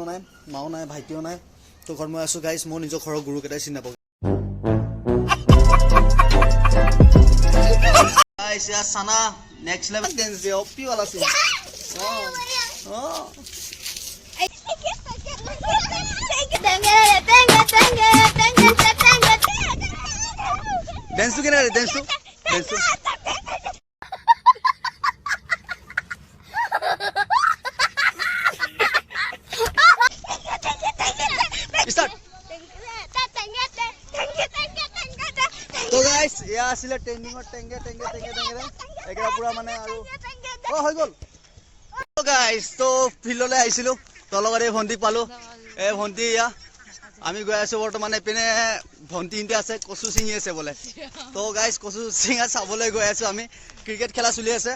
কোনো নাই, মাও নাই, ভাইটিও নাই। তো ঘৰত মই আছোঁ গাইজ, মোৰ নিজৰ ঘৰৰ গুৰুকেইটাই চিনি নাপাওঁ। গাইজ ইয়াৰ চানা নেক্সট লেভেল ডেন্স দিয়ে, অপি वाला আছে। ডেন্সটো কেনেকৈ ডেন্সটো ডেন্সটো তো গাইস ইয়া আছিল ট্ৰেন্ডিংৰ টেংগে টেংগে টেংগে টেংগে একেৰা পুৰা মানে আৰু ও হৈ গল। তো গাইস তো ফিল্ডলৈ আহিছিলো, তলবাৰে ভন্টি পালো। এ ভন্টি ইয়া আমি গৈ আছো বৰ্তমান এপিনে ভন্টি ইনতে আছে, কচু চিঙি আছে বোলে। তো গাইস কচু চিঙা চাবলৈ গৈ আছো আমি, ক্ৰিকেট খেলা চলি আছে।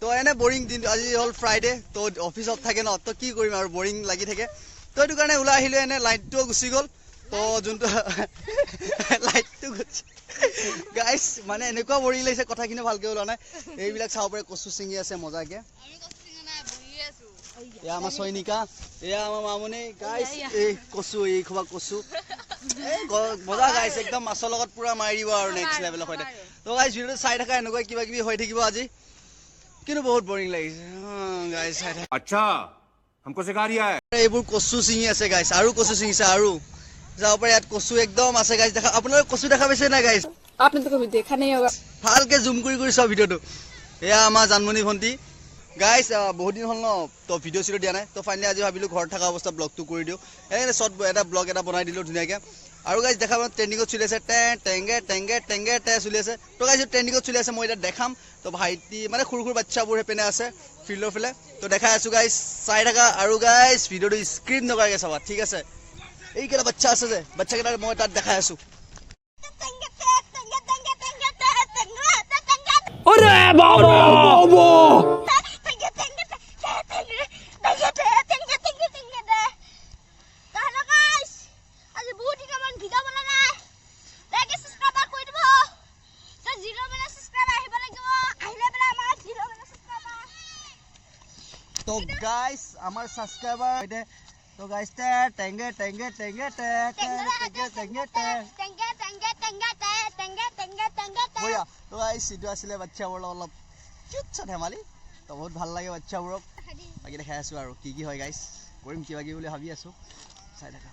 তো এনে বৰিং দিন, আজি হল ফ্ৰাইডে, তো অফিসত থাকে ন, তো কি কৰিম আৰু বৰিং লাগি থাকে। তো এইটো কাৰণে ওলাই আহিলো, এনে লাইটটো গুচি গল। তো যোনটো লাইটটো গুচি গাইস মানে এনেকুৱা বৰিং লাগিছে, কথাখিনি ভালকে ওলোৱা নাই। এইবিলাক চাব পাৰে, কচু চিঙি আছে মজাকে। এয়া আমাৰ সৈনিকা, এয়া আমাৰ মামনি। গাইস এই কচু, এই খোবা কচু মজা গাইস, একদম মাছৰ লগত পুৰা মাৰি দিব আৰু নেক্সট লেভেলৰ সৈতে। তো গাইস ভিডিঅ'টো চাই থাকা, এনেকুৱা কিবা কিবি হৈ থাকিব আজি, কিন্তু বহুত বৰিং লাগিছে গাইস চাই থাকা। আচ্ছা हमको सिखा रिया है। এইবোৰ কচু চিঙি আছে গাইস, আৰু কচু চিঙিছে, আৰু যাব পাৰে ইয়াত কচু একদম আছে গাইস। দেখা আপোনালোকে কচু দেখা পাইছে না গাইস? आपने तो कभी देखा नहीं होगा। ভালকে জুম কৰি চাও ভিডিঅ'টো। এয়া আমাৰ জানমণি ভন্টি গাইস, বহুত দিন হ'ল ন, তো ভিডিঅ' চিডিঅ' দিয়া নাই। তো ফাইনেলি আজি ভাবিলো ঘৰত থকা অৱস্থা ব্লগটো কৰি দিওঁ, এনে শ্বৰ্ট এটা ব্লগ এটা বনাই দিলোঁ ধুনীয়াকৈ। আৰু গাইস দেখা পাওঁ ট্ৰেণ্ডিঙত চলি আছে, টেংগে টেংগে টেংগে টে চলি আছে। তো গাইস ট্ৰেণ্ডিঙত চলি আছে, মই এতিয়া দেখাম। তো ভাইটি মানে সৰু সৰু বাচ্চাবোৰ সেইপিনে আছে ফিল্ডৰ ফালে, তো দেখাই আছো গাইস, চাই থাকা। আৰু গাইস ভিডিঅ'টো স্ক্ৰীন নকৰাকৈ চাবা, ঠিক আছে? এইকেইটা বাচ্চা আছে যে, বাচ্চাকেইটা মই তাত দেখাই আছো। তো গাইস আমাৰ সাবস্ক্রাইবার হইতে, তো গাইস টেংগে টেংগে টেংগে টেংগে টেংগে বয়া। তো গাইস সিটো আছিলে বাচ্চাবোৰ অলপ কিউট ধেমালি, তো বহুত ভাল লাগে বাচ্চাবোৰক। বাকী দেখাই আছো আৰু কি কি হয় গাইস, কৰিম কিবা কিবি বুলি ভাবি আছো, চাই থাকা।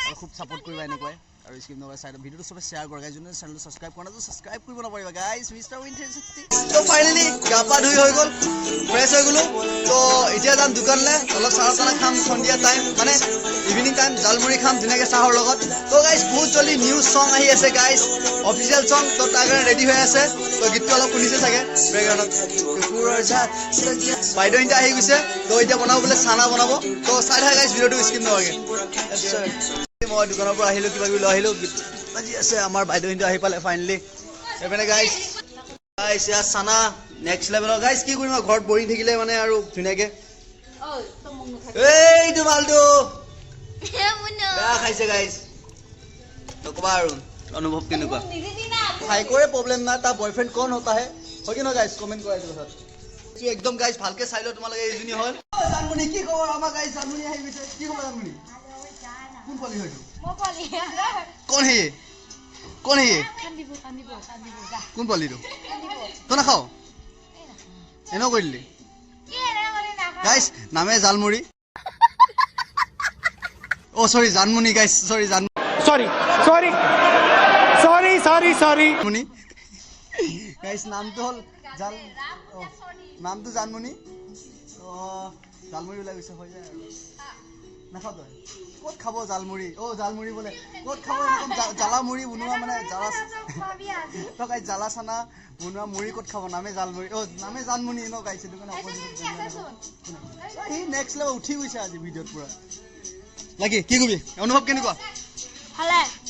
আৰু খুব সাপোৰ্ট কৰিবা এনেকুৱাই, আৰু স্কিপ নকৰা চাই ভিডিঅ'টো সবে শেয়াৰ কৰা গাইস। যোনে চেনেলটো সাবস্ক্ৰাইব কৰা নাই তো সাবস্ক্ৰাইব কৰিব নপাৰিবা গাইস। Mister winter 60। তো ফাইনালি গা পা ধুই হৈ গ'ল, ফ্ৰেছ হৈ গ'লো। তো এতিয়া যাম দোকানলৈ, অলপ চাহ চাহ খাম, সন্ধিয়া টাইম মানে ইভিনিং টাইম, জালমুড়ি খাম ধুনীয়াকৈ চাহৰ লগত। তো গাইস বহুত জলদি নিউ সং আহি আছে গাইস, অফিচিয়েল সং। তো তাৰ কাৰণে ৰেডি হৈ আছে, তো গীতটো অলপ শুনিছে চাগে বেকগ্ৰাউণ্ডত। বাইদেউ এতিয়া আহি গৈছে, তো এতিয়া বনাব বোলে চানা বনাব। তো চাই থাকা গাইস ভিডিঅ'টো স্কিপ নকৰাকৈ। মই দোকানৰ পৰা আহিলো, কিবা কিবি লৈ আহিলো, বাজি আছে। আমাৰ বাইদেউ আহি পালে ফাইনেলি এইপিনে গাইস। গাইস ইয়াৰ চানা নেক্সট লেভেলৰ গাইস। কি কৰিম ঘৰত বহি থাকিলে মানে আৰু ধুনীয়াকে। এইটো মালটো বেয়া খাইছে গাইস, নকবা আৰু অনুভৱ কেনেকুৱা। ভাইকৰে প্ৰব্লেম নাই, তাৰ বয়ফ্ৰেণ্ড কোন হতা হে, হয় কি নহয় গাইস? কমেণ্ট কৰা এইটো কথাত একদম গাইস ভালকে চাই লও তোমালোকে। এইজনী হ'ল জানমণি। কি খবৰ আমাৰ গাইস? জানমণি আহি গৈছে। কি খবৰ জানমণি? কোন পোৱালি হয়তো? কোন হে কোন হে কোন পোৱালিটো? তই নাখাও এনেও কৰি দিলি গাইস। নামে জালমুড়ি, ও সরি জানমুনি গাইস, সরি জানমুনি গাইস। নামটো হল নামটো জানমুনি। তো জালমুড়ি ওলাই গৈছে, হৈ যায় আৰু নাখাও। তই ক'ত খাব জালমুড়ি? অ জালমুড়ি বোলে ক'ত খাব? জ্বালামুড়ি বনোৱা মানে জ্বালা, তো গাইস জ্বালা চানা বনোৱা মুড়ি ক'ত খাব? নামে জালমুড়ি, অ নামে জানমুনি ন গাইস। সেইটো কাৰণে সি নেক্সট লেভেল উঠি গৈছে আজি ভিডিঅ'ত পুৰা। লাকি কি কবি, অনুভৱ কেনেকুৱা?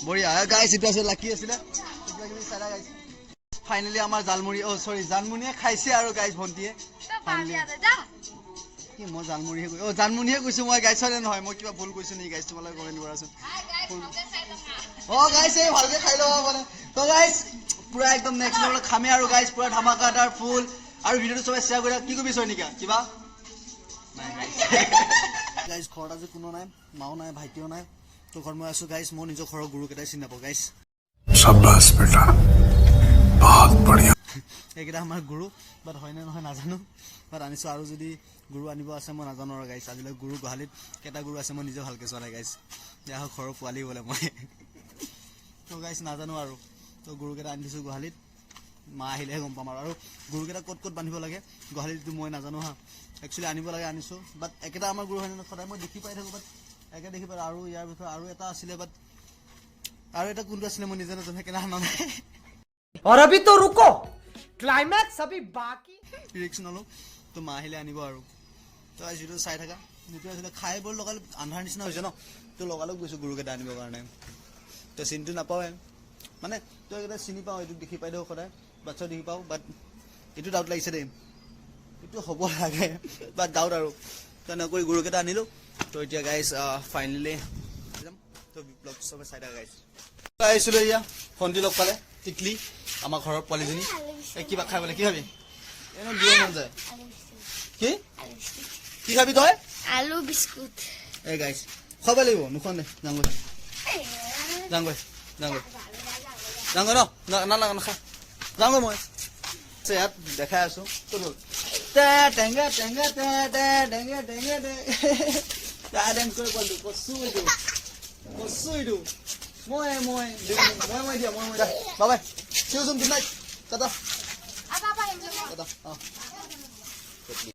বঢ়িয়া গাইস। এইটো আছে লাকি আছিলে, ফাইনেলি আমাৰ জালমুড়ি, অ সৰি জানমুনিয়ে খাইছে আৰু গাইস ভন্টিয়ে। কি মই জালমুড়িহে কৈছো, অ জানমুনিহে কৈছো মই গাইস, হয় নহয়? মই কিবা ভুল কৈছো নেকি গাইস? তোমালোকে কমেণ্ট কৰাচোন। অ গাইস এই ভালকে খাই লবা মানে। তো গাইস পুৰা একদম নেক্সট লেভেল খামে আৰু গাইস, পুৰা ধামাকাদাৰ ফুল। আৰু ভিডিঅ'টো সবাই শ্বেয়াৰ কৰিবা। কি কবি সৈনিকা কিবা? নাই গাইস গাইজ ঘৰত আজি কোনো নাই, মাও নাই, ভাইটিও নাই। তো ঘৰত মই আছো গাইজ, মই নিজৰ ঘৰৰ গুৰুকেইটাই চিনি নাপাওঁ গাইজ। शाबाश बेटा बहुत बढ़िया এইকেইটা আমাৰ গুৰু, বাট হয়নে নহয় নাজানো, বাট আনিছোঁ। আৰু যদি গুৰু আনিব আছে মই নাজানো আৰু গাইজ। আজিলৈ গুৰু গোহালিত কেইটা গুৰু আছে মই নিজে ভালকৈ চোৱা নাই গাইজ। দিয়া হওক ঘৰৰ পোৱালি বোলে মই। তো গাইজ নাজানো আৰু। তো গুৰুকেইটা আনি দিছোঁ গোহালিত, মা আহিলেহে গম পাম। আৰু গুৰুকেইটা ক'ত ক'ত বান্ধিব লাগে গোহালিটো মই নাজানো হা। একচুৱেলি আনিব লাগে, আনিছোঁ। বাট একেটা আমাৰ গুৰু হয় নে সদায় মই দেখি পাই থাকোঁ, বাট একে দেখি পাই। আৰু ইয়াৰ বিষয়ে আৰু এটা আছিলে, বাট আৰু এটা কোনটো আছিলে মই নিজে নাজানো, সেইকাৰণে আনা নাই। और अभी तो रुको, क्लाइमैक्स अभी बाकी। ৰিক্স নলওঁ। তো মা আহিলে আনিব আৰু। তো আজি যিটো চাই থাকা, যিটো আছিলে খাই বৰ লগালে আন্ধাৰ নিচিনা হৈছে ন, তো লগালগ গৈছোঁ গুৰুকেইটা আনিবৰ কাৰণে। তো চিনিটো নাপাওঁৱে, মানে তো এইকেইটা চিনি পাওঁ, এইটো দেখি পাই থাকোঁ সদায়, বাচ্ছাও দেখি পাওঁ। বাট এইটো ডাউট লাগিছে দেই, এইটো হ'ব লাগে, বাট ডাউট আৰু। তো এনেকৈ গুৰুকেইটা আনিলোঁ। তো এতিয়া গাইজ ফাইনেলি যাম। তো ব্লগ চবে চাই থাকা গাইজ। আহিছিলোঁ এয়া ভণ্টি লগ পালে, টিকলি আমাৰ ঘৰৰ পোৱালীজনী। এই কিবা খাই বোলে, কি খাবি? এনে দিয়ে মন যায়। কি কি খাবি তই? আলু বিস্কুট। এই গাইজ খাব লাগিব, নোখোৱা দে। যাংগৈ যাংগৈ যাংগৈ যাংগৈ নালাগে, নাখা যাংগৈ। মই ইয়াত দেখাই আছোঁ। ক'ত গ'ল? টেঙা টেঙা টেঙা টেঙা ডেন্স কৰি পোৱালিটো কচু, এইটো কচু, এইটো মই দিয়া বাবাই চিওচোন, গুড নাইট, টাটা টাটা।